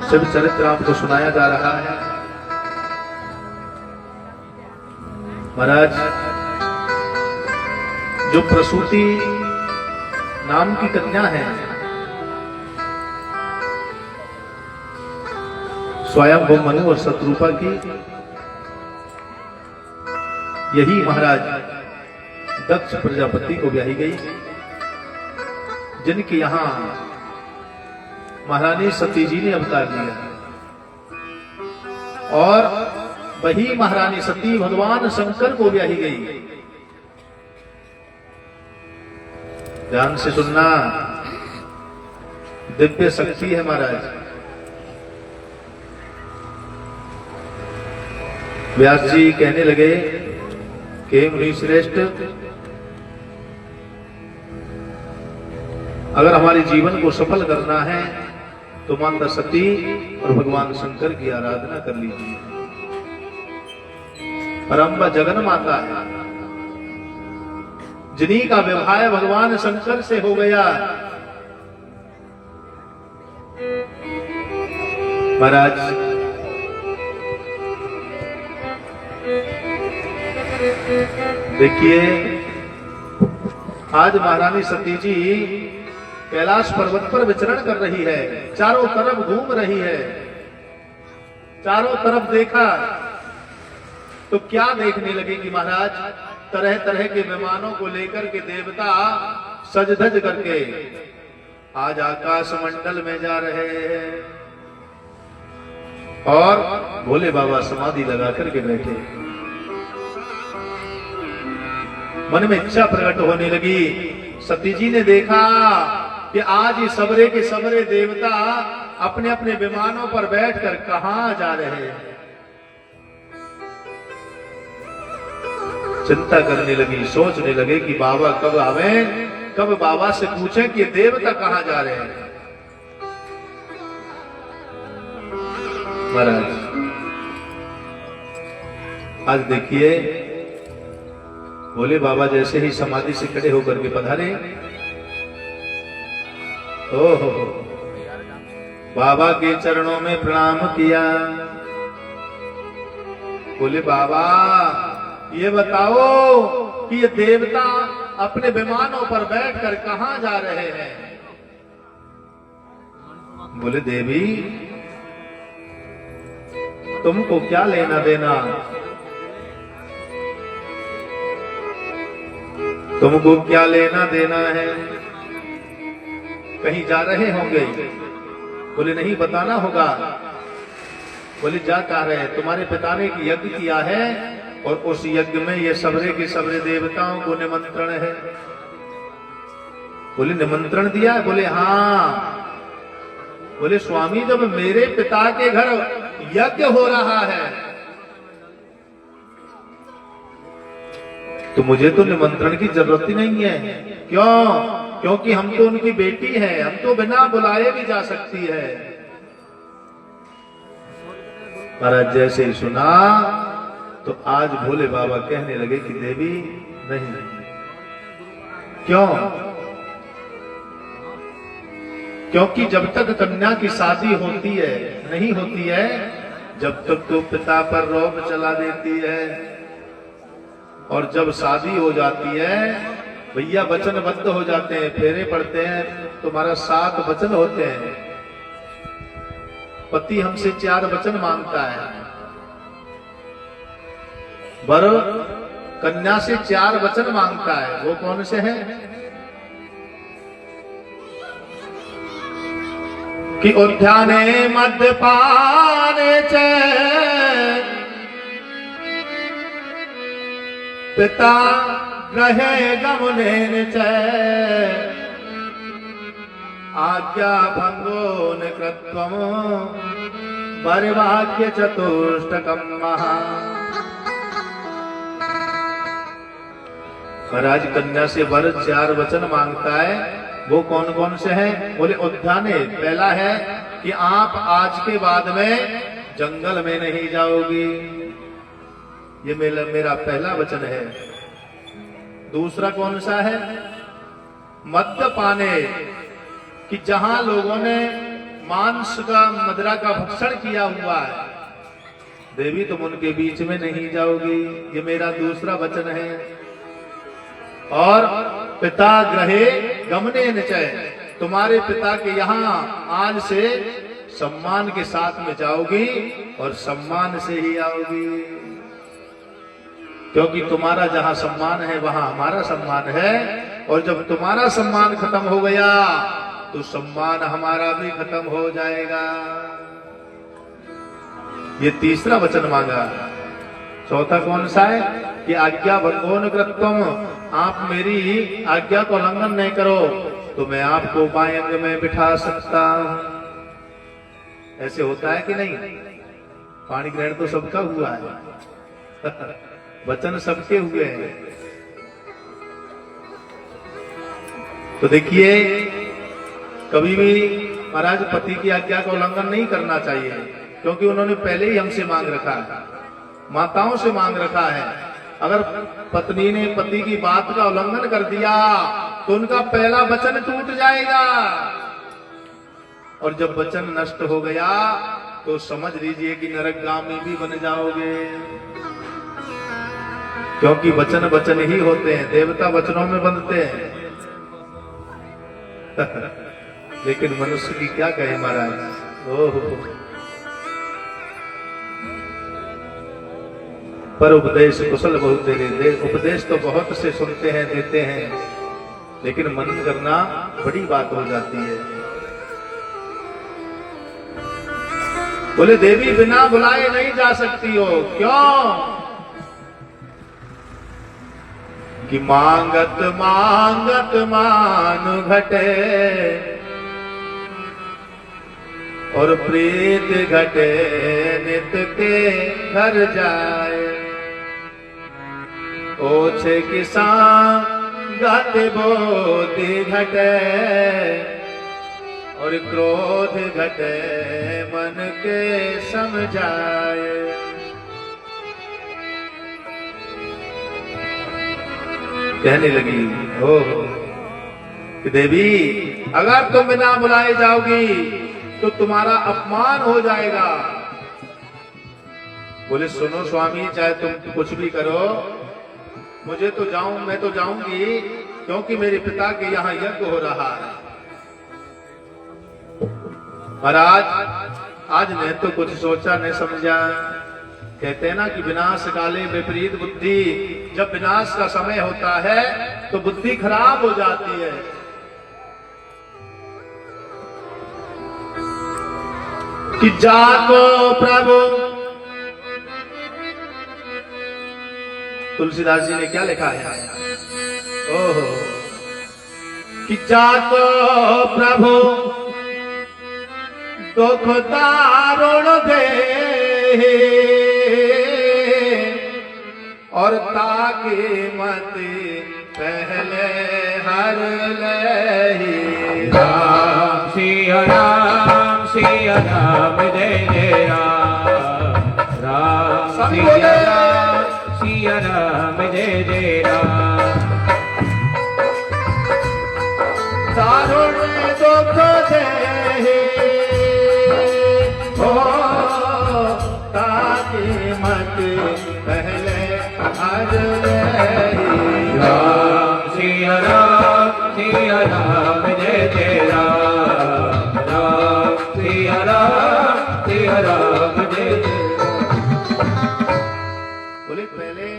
Speaker 1: शिव चरित्र आपको सुनाया जा रहा है। महाराज जो प्रसूति नाम की कन्या है, स्वयं वो मनु और शत्रुपा की, यही महाराज दक्ष प्रजापति को ब्याही गई, जिनके यहां महारानी सती जी ने अवतार लिया और वही महारानी सती भगवान शंकर को ब्याही गई। ध्यान से सुनना, दिव्य शक्ति है महाराज। व्यास जी कहने लगे कि मुनि श्रेष्ठ, अगर हमारे जीवन को सफल करना है तो माता सती और भगवान शंकर की आराधना कर लीजिए। परम्बा जगन माता है, जिन्हीं का विवाह भगवान शंकर से हो गया। महाराज देखिए, आज महारानी सती जी कैलाश पर्वत पर विचरण कर रही है, चारों तरफ घूम रही है। चारों तरफ देखा तो क्या देखने लगेगी महाराज? तरह तरह के विमानों को लेकर के देवता सज धज करके आज आकाश मंडल में जा रहे हैं और भोले बाबा समाधि लगा करके बैठे। मन में इच्छा प्रकट होने लगी। सती जी ने देखा कि आज ये सबरे के सबरे देवता अपने अपने विमानों पर बैठकर कहां जा रहे हैं। चिंता करने लगी, सोचने लगे कि बाबा कब आवे, कब बाबा से पूछे कि देवता कहां जा रहे हैं। महाराज आज देखिए, भोले बाबा जैसे ही समाधि से खड़े होकर के पधारे, ओहो, बाबा के चरणों में प्रणाम किया। बोले बाबा ये बताओ कि ये देवता अपने विमानों पर बैठकर कहां जा रहे हैं। बोले देवी तुमको क्या लेना देना, तुमको क्या लेना देना है, कहीं जा रहे होंगे। बोले नहीं, बताना होगा। बोले जा कह रहे हैं, तुम्हारे पिता ने एक यज्ञ किया है और उस यज्ञ में ये सबरे के सबरे देवताओं को निमंत्रण है। बोले निमंत्रण दिया है? बोले हाँ। बोले स्वामी जब मेरे पिता के घर यज्ञ हो रहा है तो मुझे तो निमंत्रण की जरूरत ही नहीं है। क्यों? क्योंकि हम तो उनकी बेटी हैं, हम तो बिना बुलाए भी जा सकती है। महाराज जैसे ही सुना तो आज भोले बाबा कहने लगे कि देवी नहीं। क्यों? क्योंकि जब तक कन्या की शादी होती है नहीं होती है, जब तक तो पिता पर रौब चला देती है, और जब शादी हो जाती है भैया वचनबद्ध हो जाते हैं, फेरे पड़ते हैं, तुम्हारा 7 वचन होते हैं। पति हमसे 4 वचन मांगता है, वर कन्या से 4 वचन मांगता है। वो कौन से हैं? कि उद्याने मद्यपाने च पिता ग्रहे गमने च आज्ञा भंगोन कृत्वम परिवाक्य चतुष्टकम महा। महाराज कन्या से वर 4 वचन मांगता है। वो कौन कौन से हैं? बोले उद्याने, पहला है कि आप आज के बाद में जंगल में नहीं जाओगी, ये मेरा पहला वचन है। दूसरा कौन सा है? मद्यपाने, कि जहां लोगों ने मांस का मदिरा का भक्षण किया हुआ है, देवी तुम उनके बीच में नहीं जाओगी, ये मेरा दूसरा वचन है। और पिता ग्रहे गमने निचय, तुम्हारे पिता के यहाँ आज से सम्मान के साथ में जाओगी और सम्मान से ही आओगी, क्योंकि तुम्हारा जहां सम्मान है वहां हमारा सम्मान है, और जब तुम्हारा सम्मान खत्म हो गया तो सम्मान हमारा भी खत्म हो जाएगा। ये तीसरा वचन मांगा। चौथा कौन सा है? कि आज्ञा भंगोन कृत्वम, आप मेरी आज्ञा को उल्लंघन नहीं करो तो मैं आपको बाएं अंग में बिठा सकता हूं। ऐसे होता है कि नहीं? पाणी ग्रहण तो सबका हुआ है वचन सबके हुए हैं। तो देखिए, कभी भी महाराज पति की आज्ञा का उल्लंघन नहीं करना चाहिए, क्योंकि उन्होंने पहले ही हमसे मांग रखा है, माताओं से मांग रखा है। अगर पत्नी ने पति की बात का उल्लंघन कर दिया तो उनका पहला वचन टूट जाएगा, और जब वचन नष्ट हो गया तो समझ लीजिए कि नरकगामी भी बन जाओगे, क्योंकि वचन वचन ही होते हैं, देवता वचनों में बनते हैं लेकिन मनुष्य की क्या कहे महाराज। ओहो, पर उपदेश कुशल बहुत दे। उपदेश तो बहुत से सुनते हैं, देते हैं, लेकिन मनन करना बड़ी बात हो जाती है। बोले देवी बिना बुलाए नहीं जा सकती हो। क्यों? कि मांगत मांगत मान घटे और प्रीत घटे नित के घर जाए, ओछे किसान गाते बोधि घटे और क्रोध घटे मन के समझाए। कहने लगी हो कि देवी अगर तुम बिना बुलाए जाओगी तो तुम्हारा अपमान हो जाएगा। बोले सुनो स्वामी, चाहे तुम कुछ भी करो, मुझे तो मैं तो जाऊंगी, क्योंकि मेरे पिता के यहाँ यज्ञ हो रहा है। महाराज आज ने तो कुछ सोचा नहीं समझा। कहते हैं ना कि विनाश काले विपरीत बुद्धि, जब विनाश का समय होता है तो बुद्धि खराब हो जाती है। कि जाको प्रभु, तुलसीदास जी ने क्या लिखा है? ओहो, कि जाको प्रभु दुख दारुण दे और ताके मत पहले हर लही
Speaker 2: राम सिया राम जय जय राम राम सिया राम जय जय राम
Speaker 1: दारुण दुख दे हो ताके मत पहले हर लही
Speaker 2: राम सिया राम जय जय राम राम सिया राम जय जय
Speaker 1: बोले पहले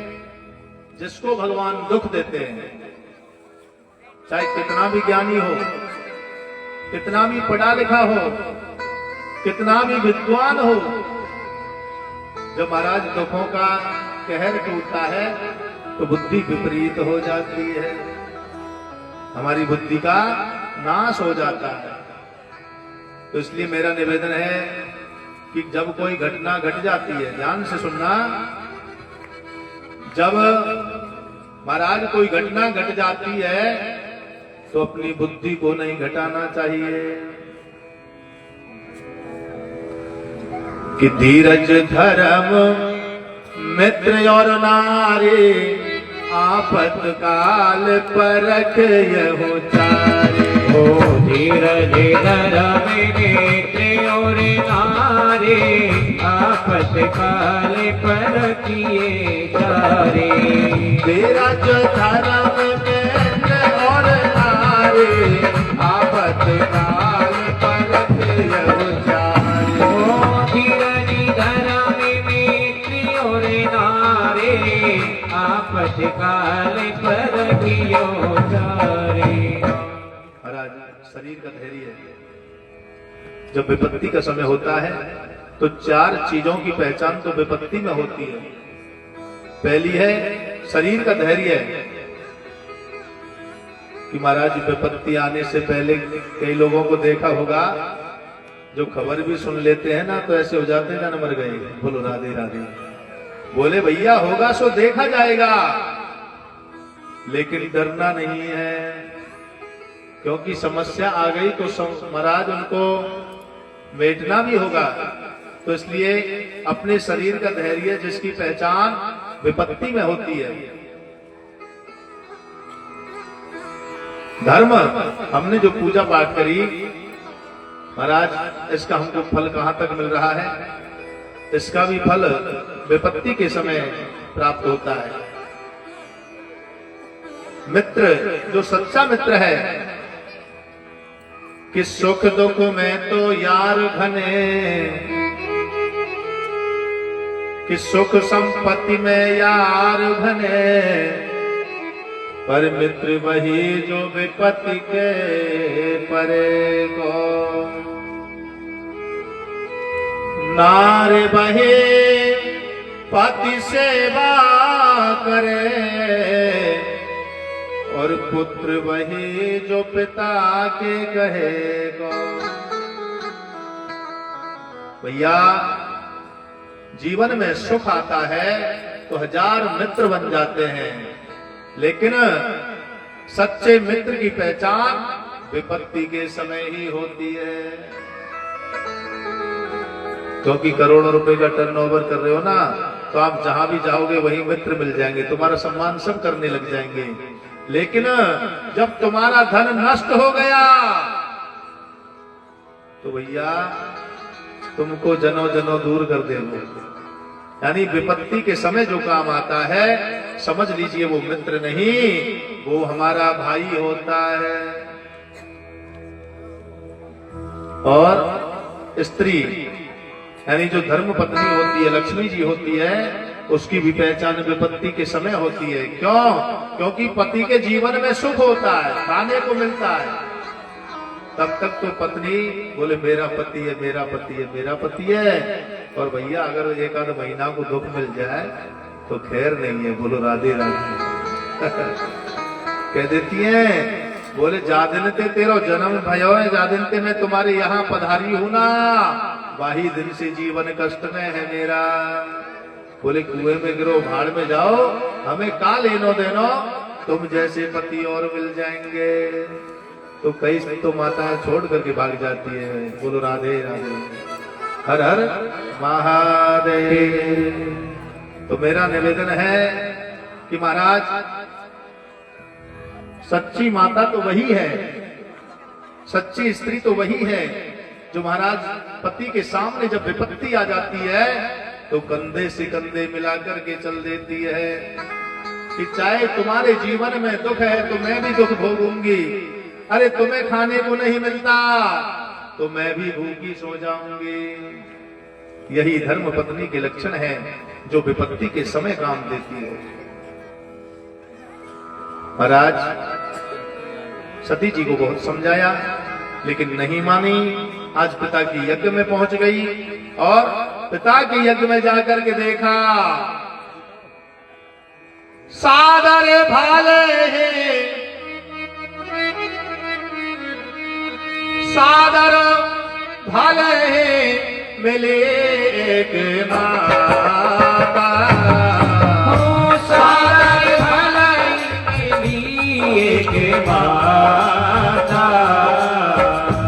Speaker 1: जिसको भगवान दुख देते हैं, चाहे कितना भी ज्ञानी हो, कितना भी पढ़ा लिखा हो, कितना भी विद्वान हो, जब महाराज दुखों का कहर टूटता है तो बुद्धि विपरीत हो जाती है, हमारी बुद्धि का नाश हो जाता है। तो इसलिए मेरा निवेदन है कि जब कोई घटना घट जाती है, ध्यान से सुनना, जब महाराज कोई घटना घट जाती है तो अपनी बुद्धि को नहीं घटाना चाहिए कि धीरज धर्म मित्र और नारे आपत काल परख यहो चारे
Speaker 2: हो धीरज धर्म मित्र और नारे आपत काल परखिए चारे
Speaker 1: धीरज धर्म मित्र और नारे आपत काल परख यहो चारे
Speaker 2: हो धीरज धर्म मित्र और नारे आपत काल परखियो चारे
Speaker 1: महाराज शरीर का धैर्य है, जब विपत्ति का समय होता है तो चार चीजों की पहचान तो विपत्ति में होती है। पहली है शरीर का धैर्य कि महाराज विपत्ति आने से पहले कई लोगों को देखा होगा जो खबर भी सुन लेते हैं ना तो ऐसे हो जाते हैं ना मर गए, बोलो राधे राधे, बोले भैया होगा सो देखा जाएगा, लेकिन डरना नहीं है, क्योंकि समस्या आ गई तो महाराज उनको मेटना भी होगा। तो इसलिए अपने शरीर का धैर्य जिसकी पहचान विपत्ति में होती है। धर्म हमने जो पूजा पाठ करी महाराज, इसका हमको फल कहां तक मिल रहा है? इसका भी फल विपत्ति के समय प्राप्त होता है। मित्र जो सच्चा मित्र है कि सुख दुख में तो यार घने, कि सुख संपत्ति में यार घने, पर मित्र वही जो विपत्ति के परे को। नारे बहे पति सेवा करे, और पुत्र वही जो पिता के कहेगा। भैया जीवन में सुख आता है तो हजार मित्र बन जाते हैं, लेकिन सच्चे मित्र की पहचान विपत्ति के समय ही होती है। क्योंकि करोड़ों रुपए का टर्नओवर कर रहे हो ना, तो आप जहां भी जाओगे वहीं मित्र मिल जाएंगे, तुम्हारा सम्मान सब करने लग जाएंगे। लेकिन जब तुम्हारा धन नष्ट हो गया तो भैया तुमको जनो जनो दूर कर देंगे। यानी विपत्ति के समय जो काम आता है समझ लीजिए वो मित्र नहीं, वो हमारा भाई होता है। और स्त्री यानी जो धर्म पत्नी होती है, लक्ष्मी जी होती है, उसकी भी पहचान विपत्ति के समय होती है। क्यों? क्योंकि पति के जीवन में सुख होता है, खाने को मिलता है, तब तक तो पत्नी बोले मेरा पति है, मेरा पति है, मेरा पति है। और भैया अगर एक आध महीना को दुख मिल जाए तो खैर नहीं है, बोलो राधे राधे। कह देती है, बोले जा दिन ते तेरो जन्म भयो है, जा दिन ते मैं तुम्हारे यहाँ पधारी हूं ना, वही दिन से जीवन कष्ट में है मेरा। बोले कुएं में गिरो, भाड़ में जाओ, हमें का लेनो देनो, तुम जैसे पति और मिल जाएंगे। तो कई तो माताएं छोड़ करके भाग जाती है। बोलो राधे राधे, हर हर महादेव। तो मेरा निवेदन है कि महाराज सच्ची माता तो वही है, सच्ची स्त्री तो वही है जो महाराज पति के सामने जब विपत्ति आ जाती है तो कंधे से कंधे मिलाकर के चल देती है कि चाहे तुम्हारे जीवन में दुख है तो मैं भी दुख भोगूंगी। अरे तुम्हें खाने को नहीं मिलता तो मैं भी भूखी सो जाऊंगी। यही धर्म पत्नी के लक्षण है जो विपत्ति के समय काम देती है। महाराज सती जी को बहुत समझाया लेकिन नहीं मानी। आज पिता की यज्ञ में पहुंच गई और पिता के यज्ञ में जाकर के देखा सादर भाले हैं, सादर भाले हैं, मिले एक माता।
Speaker 2: सादर भले मिली एक माता।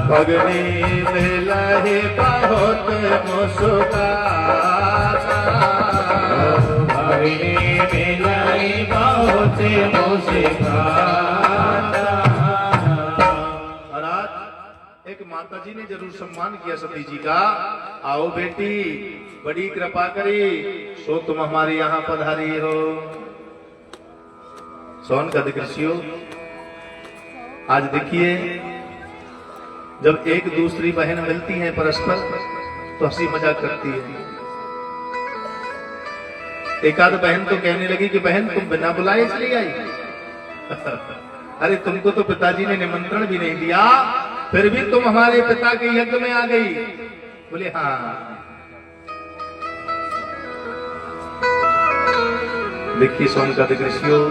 Speaker 1: भगनी मिलहि बहुत मुस्काता।
Speaker 2: भगनी मिलहि बहुत मुस्काता।
Speaker 1: महाराज एक माता जी ने जरूर सम्मान किया सती जी का। आओ बेटी, बड़ी कृपा करी, सो तुम हमारे यहाँ पधारी हो। सोन का ऋषियों, आज देखिए जब एक दूसरी बहन मिलती हैं परस्पर तो हंसी मजाक करती है। एक आध बहन तो कहने लगी कि बहन तुम बिना बुलाए चली आई। अरे तुमको तो पिताजी ने निमंत्रण भी नहीं दिया, फिर भी तुम हमारे पिता के यज्ञ में आ गई। बोले हाँ। देखिए सोन का ऋषियों,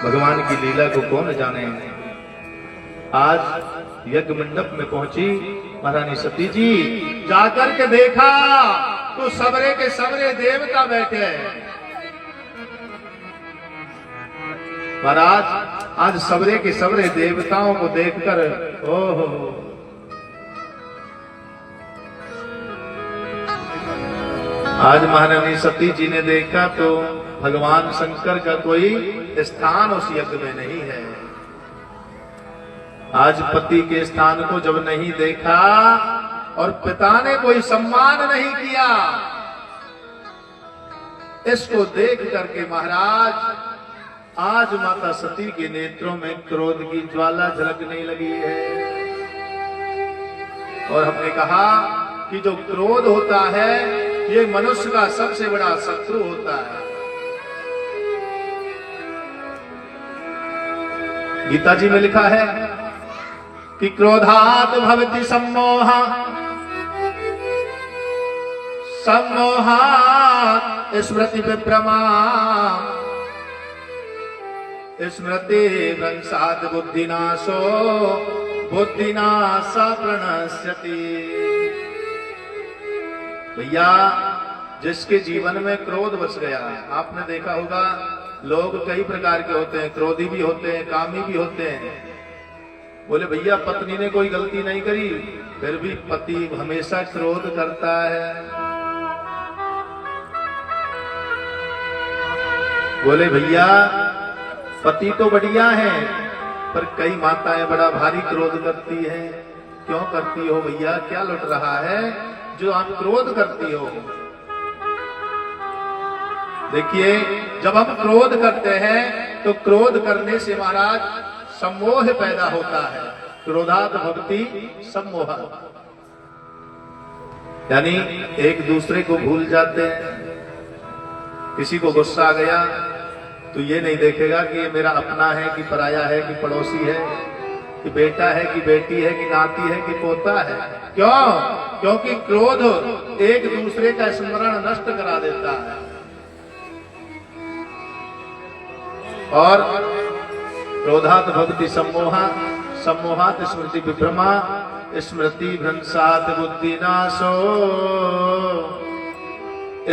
Speaker 1: भगवान की लीला को कौन जाने। आज यज्ञ मंडप में पहुंची महारानी सती जी, जाकर के देखा तो सबरे के सबरे देवता बैठे हैं। महाराज आज सबरे के सबरे देवताओं को देखकर ओहो, आज महारानी सती जी ने देखा तो भगवान शंकर का कोई स्थान उस यज्ञ में नहीं है। आज पति के स्थान को जब नहीं देखा और पिता ने कोई सम्मान नहीं किया, इसको देख करके महाराज आज माता सती के नेत्रों में क्रोध की ज्वाला झलकने लगी है। और हमने कहा कि जो क्रोध होता है ये मनुष्य का सबसे बड़ा शत्रु होता है। गीता जी में लिखा है कि क्रोधात् भवति सम्मोहा, सम्मोहात् स्मृति विभ्रमा, स्मृति भ्रंशात् बुद्धिनाशो, बुद्धिनाश प्रणश्यति। भैया जिसके जीवन में क्रोध बस गया, आपने देखा होगा लोग कई प्रकार के होते हैं, क्रोधी भी होते हैं, कामी भी होते हैं। बोले भैया पत्नी ने कोई गलती नहीं करी, फिर भी पति हमेशा क्रोध करता है। बोले भैया पति तो बढ़िया है, पर कई माताएं बड़ा भारी क्रोध करती हैं। क्यों करती हो भैया, क्या लुट रहा है जो आप क्रोध करती हो? देखिए जब हम क्रोध करते हैं तो क्रोध करने से महाराज सम्मोह पैदा होता है। क्रोधात् भवति सम्मोह, यानी एक दूसरे को भूल जाते हैं। किसी को गुस्सा आ गया तो ये नहीं देखेगा कि ये मेरा अपना है कि पराया है कि पड़ोसी है, कि बेटा है कि बेटी है कि नाती है कि पोता है। क्यों? क्योंकि क्रोध एक दूसरे का स्मरण नष्ट करा देता है। और क्रोधात् भवति सम्मोहा, सम्मोहात् स्मृति विभ्रमा, स्मृति भ्रंशात् बुद्धिनाशो।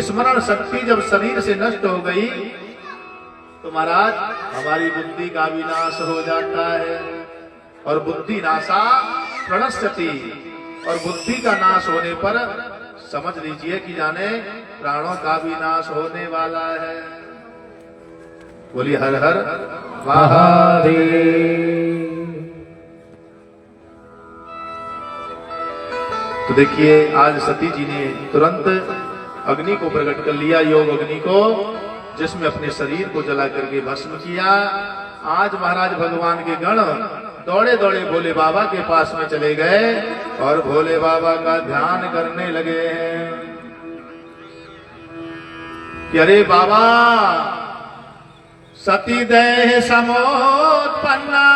Speaker 1: स्मरण शक्ति जब शरीर से नष्ट हो गई तो महाराज हमारी बुद्धि का विनाश हो जाता है। और बुद्धि नाशा प्रणश्यति, और बुद्धि का नाश होने पर समझ लीजिए कि जाने प्राणों का भी नाश होने वाला है। बोलिए हर हर महादेव। तो देखिए आज सती जी ने तुरंत अग्नि को प्रकट कर लिया, योग अग्नि को, जिसमें अपने शरीर को जला करके भस्म किया। आज महाराज भगवान के गण दौड़े दौड़े भोले बाबा के पास में चले गए और भोले बाबा का ध्यान करने लगे हैं कि अरे बाबा, सती देह समोत्पन्ना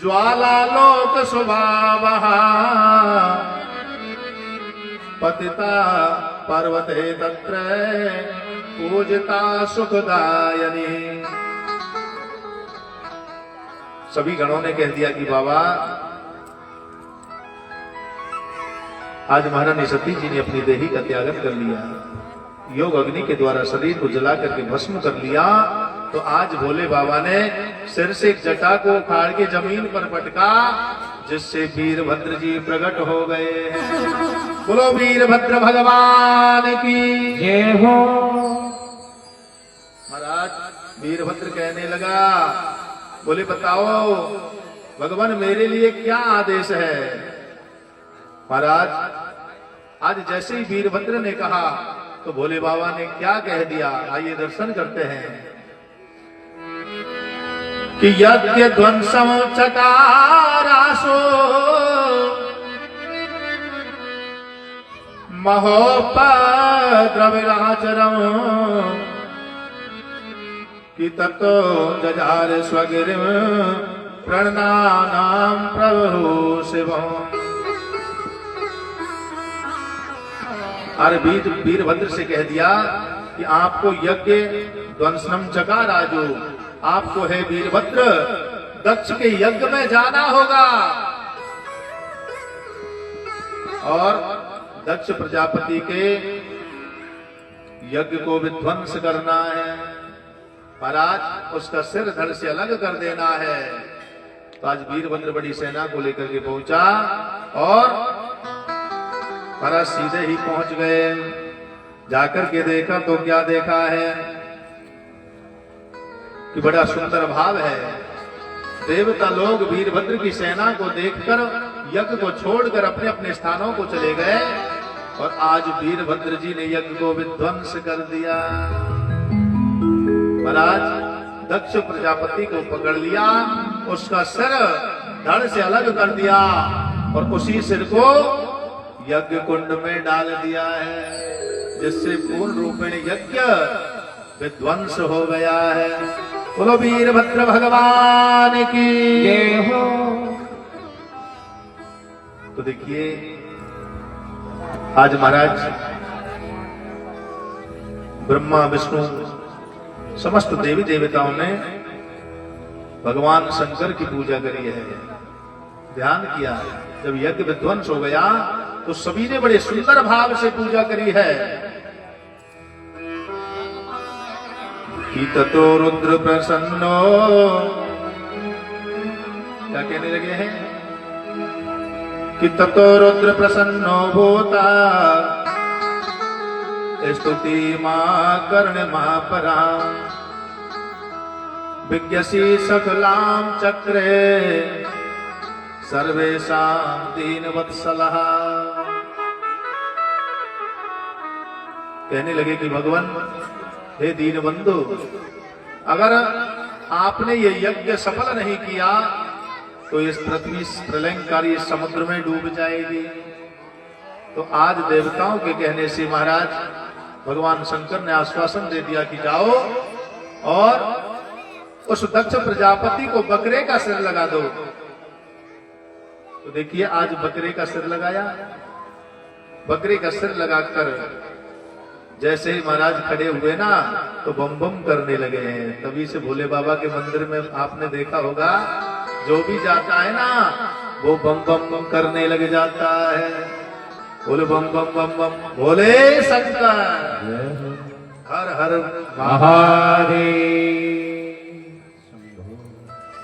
Speaker 1: ज्वाला लोक स्वभावः पतिता पर्वते तत्र पूजिता सुखदायनी। सभी गणों ने कह दिया कि बाबा, आज महारानी सती जी ने अपनी देही का त्यागन कर लिया, योग अग्नि के द्वारा शरीर को जला करके भस्म कर लिया। तो आज भोले बाबा ने सिर से एक जटा को उखाड़ के जमीन पर पटका, जिससे वीरभद्र जी प्रकट हो गए हैं। बोलो वीरभद्र भगवान की
Speaker 2: जय हो।
Speaker 1: महाराज वीरभद्र कहने लगा, बोले बताओ भगवान मेरे लिए क्या आदेश है। महाराज आज जैसे ही वीरभद्र ने कहा तो भोले बाबा ने क्या कह दिया, आइए दर्शन करते हैं कि यज्ञ ध्वंसम चकारासो महोपद्रविराचरम कि ततो जजार स्वगिरिम प्रणनानाम प्रभु शिवम। अरे वीरभद्र से कह दिया कि आपको यज्ञ ध्वंसनम चकाराजो, आपको है वीरभद्र दक्ष के यज्ञ में जाना होगा और दक्ष प्रजापति के यज्ञ को विध्वंस करना है। महाराज उसका सिर धड़ से अलग कर देना है। तो आज वीरभद्र बड़ी सेना को लेकर के पहुंचा और महाराज सीधे ही पहुंच गए। जाकर के देखा तो क्या देखा है कि बड़ा सुंदर भाव है। देवता लोग वीरभद्र की सेना को देखकर यज्ञ को छोड़कर अपने अपने स्थानों को चले गए और आज वीरभद्र जी ने यज्ञ को विध्वंस कर दिया। महाराज दक्ष प्रजापति को पकड़ लिया, उसका सिर धड़ से अलग कर दिया और उसी सिर को यज्ञ कुंड में डाल दिया है, जिससे पूर्ण रूपेण यज्ञ विध्वंस हो गया है। बोलो वीरभद्र भगवान की
Speaker 2: जय हो।
Speaker 1: तो देखिए आज महाराज ब्रह्मा विष्णु समस्त देवी देवताओं ने भगवान शंकर की पूजा करी है, ध्यान किया। जब यज्ञ विध्वंस हो गया तो सभी ने बड़े सुंदर भाव से पूजा करी है कि ततो रुद्र प्रसन्नो, क्या कहने लगे हैं कि ततो रुद्र प्रसन्नो भूता स्तुति मां कर्ण मां पराम विज्ञसी सकलाम चक्रे सर्वेशाम दीनवत्सलः। कहने लगे कि भगवान हे दीनबंधु, अगर आपने ये यज्ञ सफल नहीं किया तो इस पृथ्वी प्रलयंकारी समुद्र में डूब जाएगी। तो आज देवताओं के कहने से महाराज भगवान शंकर ने आश्वासन दे दिया कि जाओ और उस दक्ष प्रजापति को बकरे का सिर लगा दो। तो देखिए आज बकरे का सिर लगाया। बकरे का सिर लगाकर जैसे ही महाराज खड़े हुए ना तो बम बम करने लगे हैं। तभी से भोले बाबा के मंदिर में आपने देखा होगा, जो भी जाता है ना वो बम बम करने लग जाता है। बोले बम बम बम बम बोले शंकर हर हर
Speaker 2: महादेव।